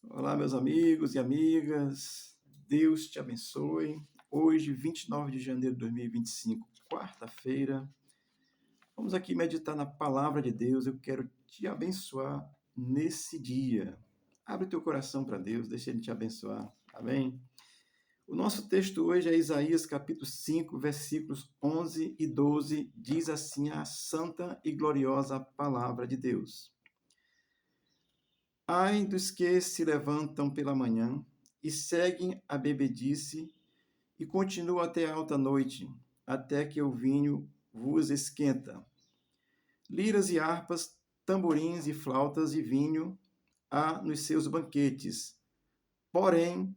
Olá, meus amigos e amigas. Deus te abençoe. Hoje, 29 de janeiro de 2025, quarta-feira, vamos aqui meditar na palavra de Deus. Eu quero te abençoar nesse dia. Abre o teu coração para Deus, deixa Ele te abençoar. Amém? O nosso texto hoje é Isaías capítulo 5, versículos 11 e 12. Diz assim a santa e gloriosa palavra de Deus. Ai dos que se levantam pela manhã e seguem a bebedice e continuam até alta noite, até que o vinho vos esquenta. Liras e harpas, tamborins e flautas e vinho há nos seus banquetes. Porém,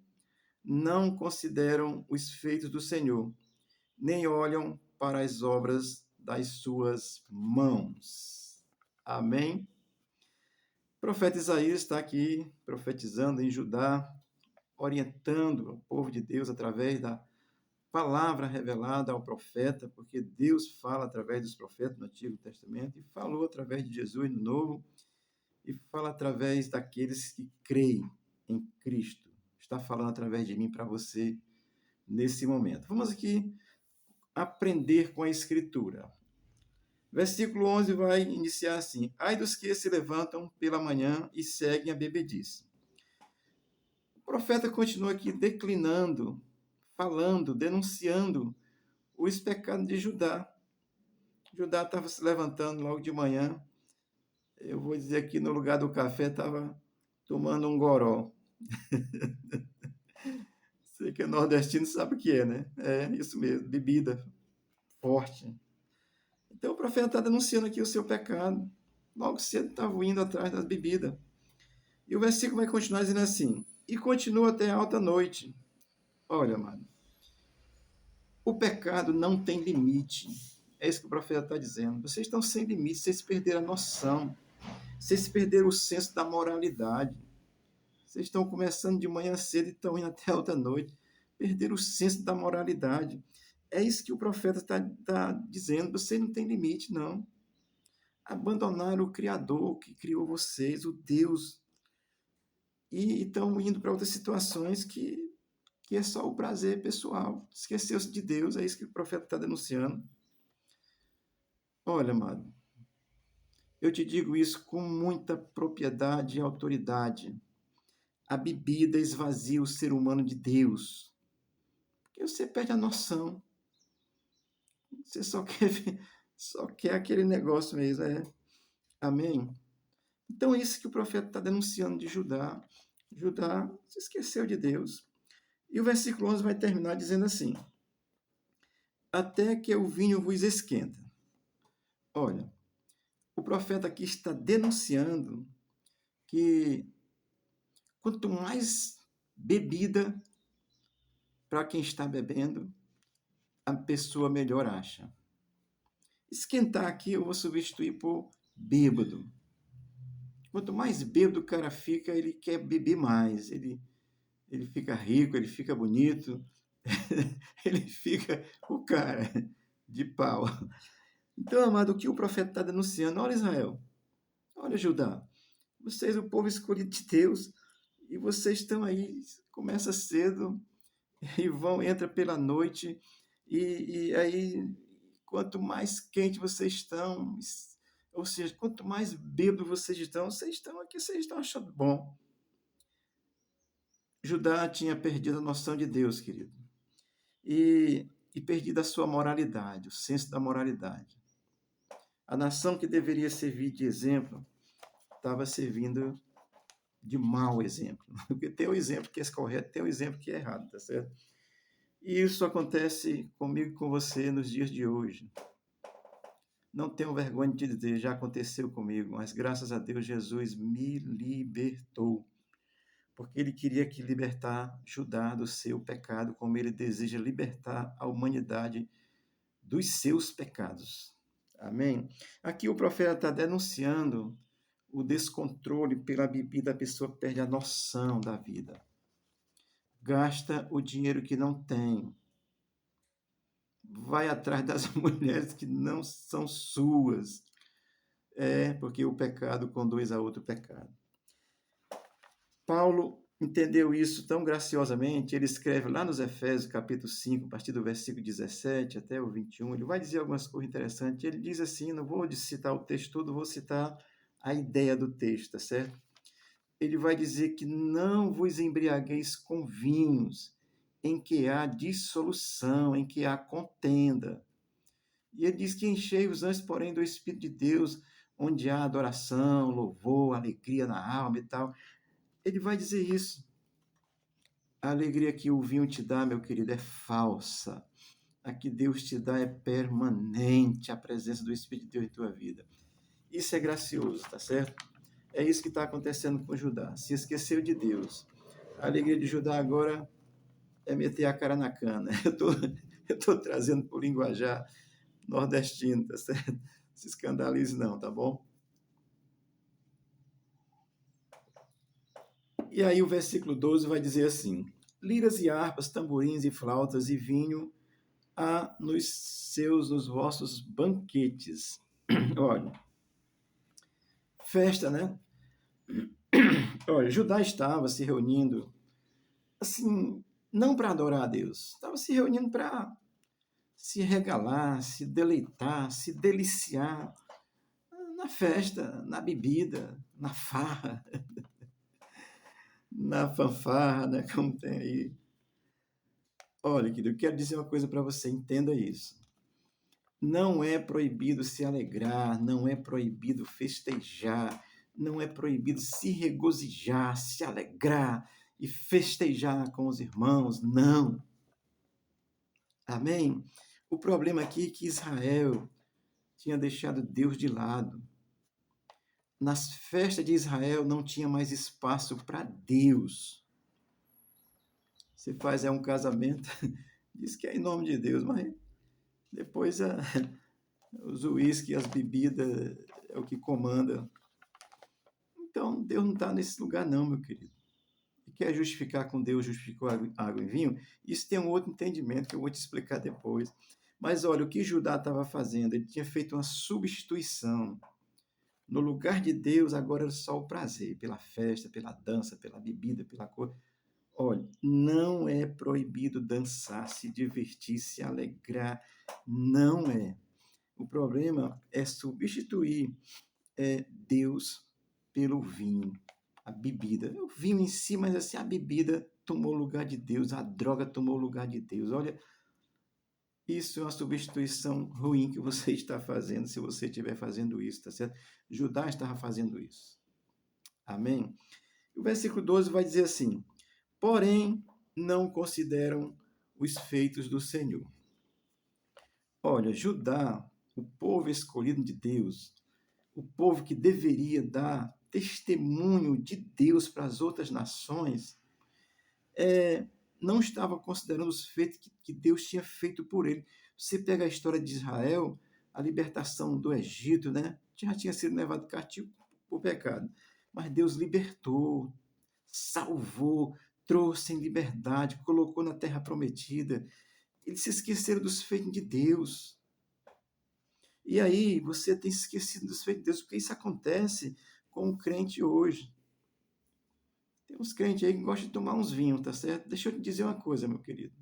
não consideram os feitos do Senhor, nem olham para as obras das suas mãos. Amém? O profeta Isaías está aqui profetizando em Judá, orientando o povo de Deus através da palavra revelada ao profeta, porque Deus fala através dos profetas no Antigo Testamento e falou através de Jesus no Novo e fala através daqueles que creem em Cristo. Está falando através de mim para você nesse momento. Vamos aqui aprender com a Escritura. Versículo 11 vai iniciar assim: Ai dos que se levantam pela manhã e seguem a bebedice. O profeta continua aqui declinando, falando, denunciando os pecados de Judá. Judá estava se levantando logo de manhã. Eu vou dizer aqui, no lugar do café, estava tomando um goró. Você que é nordestino sabe o que é, né? É isso mesmo, bebida forte. Então o profeta está denunciando aqui o seu pecado. Logo cedo estava indo atrás das bebidas. E o versículo vai continuar dizendo assim: E continua até alta noite. Olha, mano, o pecado não tem limite. É isso que o profeta está dizendo. Vocês estão sem limite, vocês perderam a noção. Vocês perderam o senso da moralidade. Vocês estão começando de manhã cedo e estão indo até alta noite. Perderam o senso da moralidade. É isso que o profeta está dizendo. Vocês não têm limite, não. Abandonaram o Criador que criou vocês, o Deus, e estão indo para outras situações que é só o prazer pessoal. Esqueceu-se de Deus, é isso que o profeta está denunciando. Olha, amado, eu te digo isso com muita propriedade e autoridade. A bebida esvazia o ser humano de Deus. Porque você perde a noção. Você só quer aquele negócio mesmo. Amém? Então é isso que o profeta está denunciando de Judá. Judá se esqueceu de Deus. E o versículo 11 vai terminar dizendo assim: Até que o vinho vos esquenta. Olha, o profeta aqui está denunciando que quanto mais bebida para quem está bebendo, a pessoa melhor acha. Esquentar aqui eu vou substituir por bêbado. Quanto mais bêbado o cara fica, ele quer beber mais. Ele fica rico, ele fica bonito, ele fica o cara de pau. Então, amado, o que o profeta está denunciando? Olha Israel, olha Judá, vocês, o povo escolhido de Deus, e vocês estão aí, começa cedo e entra pela noite, e aí, quanto mais quente vocês estão, ou seja, quanto mais bêbado vocês estão aqui, vocês estão achando bom. Judá tinha perdido a noção de Deus, querido, e perdido a sua moralidade, o senso da moralidade. A nação que deveria servir de exemplo estava servindo de mau exemplo. Porque tem o exemplo que é correto, tem o exemplo que é errado, tá certo? E isso acontece comigo e com você nos dias de hoje. Não tenho vergonha de dizer, já aconteceu comigo, mas graças a Deus Jesus me libertou. Porque ele queria que libertar Judá do seu pecado, como ele deseja libertar a humanidade dos seus pecados. Amém? Aqui o profeta está denunciando o descontrole pela bebida, a pessoa perde a noção da vida. Gasta o dinheiro que não tem. Vai atrás das mulheres que não são suas. Porque o pecado conduz a outro pecado. Paulo entendeu isso tão graciosamente, ele escreve lá nos Efésios, capítulo 5, a partir do versículo 17 até o 21, ele vai dizer algumas coisas interessantes. Ele diz assim, não vou citar o texto todo, vou citar a ideia do texto, tá certo? Ele vai dizer que não vos embriagueis com vinhos, em que há dissolução, em que há contenda. E ele diz que enchei-vos antes, porém, do Espírito de Deus, onde há adoração, louvor, alegria na alma e tal. Ele vai dizer isso. A alegria que o vinho te dá, meu querido, é falsa. A que Deus te dá é permanente, a presença do Espírito de Deus em tua vida. Isso é gracioso, tá certo? É isso que está acontecendo com Judá. Se esqueceu de Deus. A alegria de Judá agora é meter a cara na cana. Eu tô trazendo por linguajar nordestino, tá certo? Se escandalize não, tá bom? E aí o versículo 12 vai dizer assim: liras e harpas, tamborins e flautas e vinho há nos vossos banquetes. Olha, festa, né? Olha, Judá estava se reunindo, assim, não para adorar a Deus, estava se reunindo para se regalar, se deleitar, se deliciar na festa, na bebida, na farra, na fanfarra, né? Como tem aí. Olha, querido, eu quero dizer uma coisa para você, entenda isso. Não é proibido se alegrar, não é proibido festejar, não é proibido se regozijar, se alegrar e festejar com os irmãos, não. Amém? O problema aqui é que Israel tinha deixado Deus de lado. Nas festas de Israel não tinha mais espaço para Deus. Você faz um casamento, diz que é em nome de Deus, mas depois os uísques, as bebidas é o que comanda. Então, Deus não está nesse lugar não, meu querido. E quer justificar com Deus, justificou água e vinho? Isso tem um outro entendimento que eu vou te explicar depois. Mas olha, o que Judá estava fazendo? Ele tinha feito uma substituição. No lugar de Deus, agora era só o prazer, pela festa, pela dança, pela bebida, pela cor. Olha, não é proibido dançar, se divertir, se alegrar. Não é. O problema é substituir Deus pelo vinho, a bebida. O vinho em si, mas assim, a bebida tomou o lugar de Deus, a droga tomou o lugar de Deus. Olha, isso é uma substituição ruim que você está fazendo, se você estiver fazendo isso, tá certo? Judá estava fazendo isso. Amém? O versículo 12 vai dizer assim: porém, não consideram os feitos do Senhor. Olha, Judá, o povo escolhido de Deus, o povo que deveria dar testemunho de Deus para as outras nações, não estava considerando os feitos que Deus tinha feito por ele. Você pega a história de Israel, a libertação do Egito, né? Já tinha sido levado cativo por pecado, mas Deus libertou, salvou, trouxe em liberdade, colocou na terra prometida. Eles se esqueceram dos feitos de Deus. E aí você tem se esquecido dos feitos de Deus, porque isso acontece com o crente hoje. Tem uns crentes aí que gostam de tomar uns vinhos, tá certo? Deixa eu te dizer uma coisa, meu querido.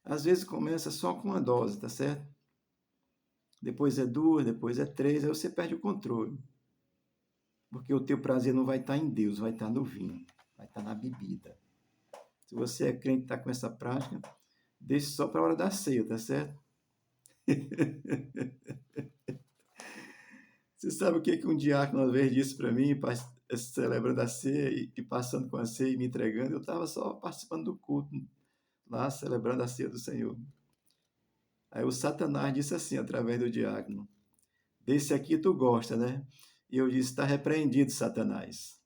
Às vezes começa só com uma dose, tá certo? Depois é duas, depois é três, aí você perde o controle. Porque o teu prazer não vai estar em Deus, vai estar no vinho, vai estar na bebida. Se você é crente e está com essa prática, deixe só para a hora da ceia, tá certo? Você sabe o que um diácono uma vez disse para mim, celebrando a ceia e passando com a ceia e me entregando? Eu estava só participando do culto, lá celebrando a ceia do Senhor. Aí o Satanás disse assim, através do diácono: desse aqui tu gosta, né? E eu disse: está repreendido, Satanás.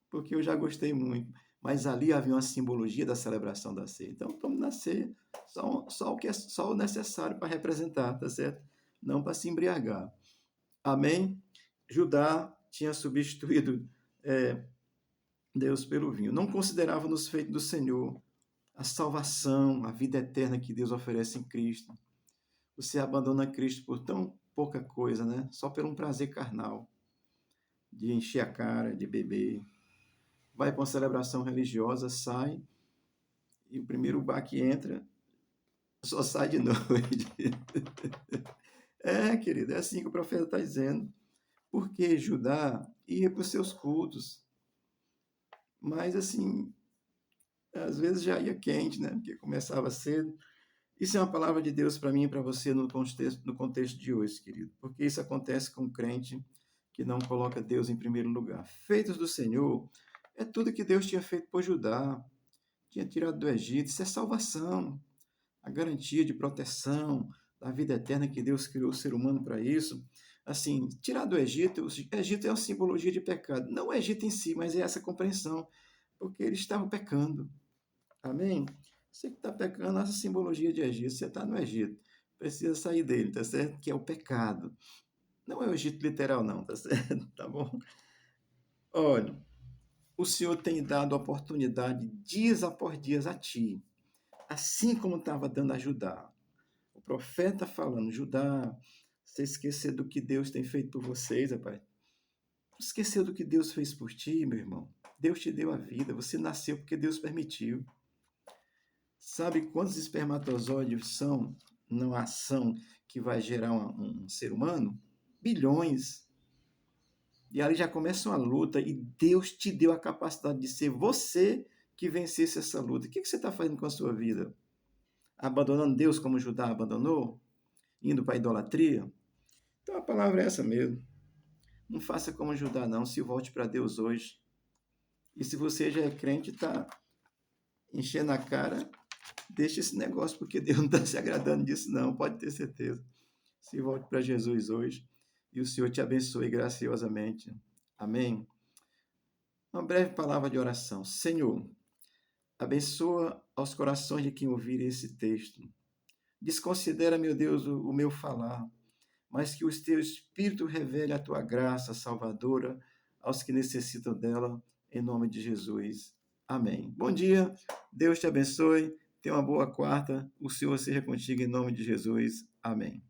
Porque eu já gostei muito. Mas ali havia uma simbologia da celebração da ceia. Então, tome na ceia só o necessário para representar, tá certo? Não para se embriagar. Amém? Judá tinha substituído Deus pelo vinho. Não considerava nos feitos do Senhor a salvação, a vida eterna que Deus oferece em Cristo. Você abandona Cristo por tão pouca coisa, né? Só por um prazer carnal. de encher a cara, de beber. Vai para uma celebração religiosa, sai, e o primeiro bar que entra, só sai de noite. É, querido, é assim que o profeta está dizendo. Porque Judá ia para os seus cultos, mas assim, às vezes já ia quente, né? Porque começava cedo. Isso é uma palavra de Deus para mim e para você no contexto de hoje, querido. Porque isso acontece com um crente que não coloca Deus em primeiro lugar. Feitos do Senhor é tudo que Deus tinha feito por Judá, tinha tirado do Egito. Isso é salvação, a garantia de proteção da vida eterna que Deus criou o ser humano para isso. Assim, tirar do Egito, o Egito é uma simbologia de pecado. Não o Egito em si, mas é essa compreensão, porque eles estavam pecando. Amém? Você que está pecando, essa simbologia de Egito, você está no Egito, precisa sair dele, tá certo? Que é o pecado. Não é o Egito literal, não, tá certo? Tá bom? Olha, o Senhor tem dado oportunidade dias após dias a ti, assim como estava dando a Judá. O profeta falando, Judá, você esqueceu do que Deus tem feito por vocês, rapaz. Esqueceu do que Deus fez por ti, meu irmão. Deus te deu a vida, você nasceu porque Deus permitiu. Sabe quantos espermatozoides são numa ação que vai gerar um ser humano? Bilhões. E ali já começa uma luta e Deus te deu a capacidade de ser você que vencesse essa luta. O que você está fazendo com a sua vida? Abandonando Deus como Judá abandonou? Indo para a idolatria? Então a palavra é essa mesmo. Não faça como Judá, não. Se volte para Deus hoje. E se você já é crente, está enchendo a cara, deixa esse negócio, porque Deus não está se agradando disso, não. Pode ter certeza. Se volte para Jesus hoje. E o Senhor te abençoe graciosamente. Amém? Uma breve palavra de oração. Senhor, abençoa aos corações de quem ouvir esse texto. Desconsidera, meu Deus, o meu falar, mas que o teu Espírito revele a tua graça salvadora aos que necessitam dela, em nome de Jesus. Amém. Bom dia, Deus te abençoe, tenha uma boa quarta, o Senhor seja contigo em nome de Jesus. Amém.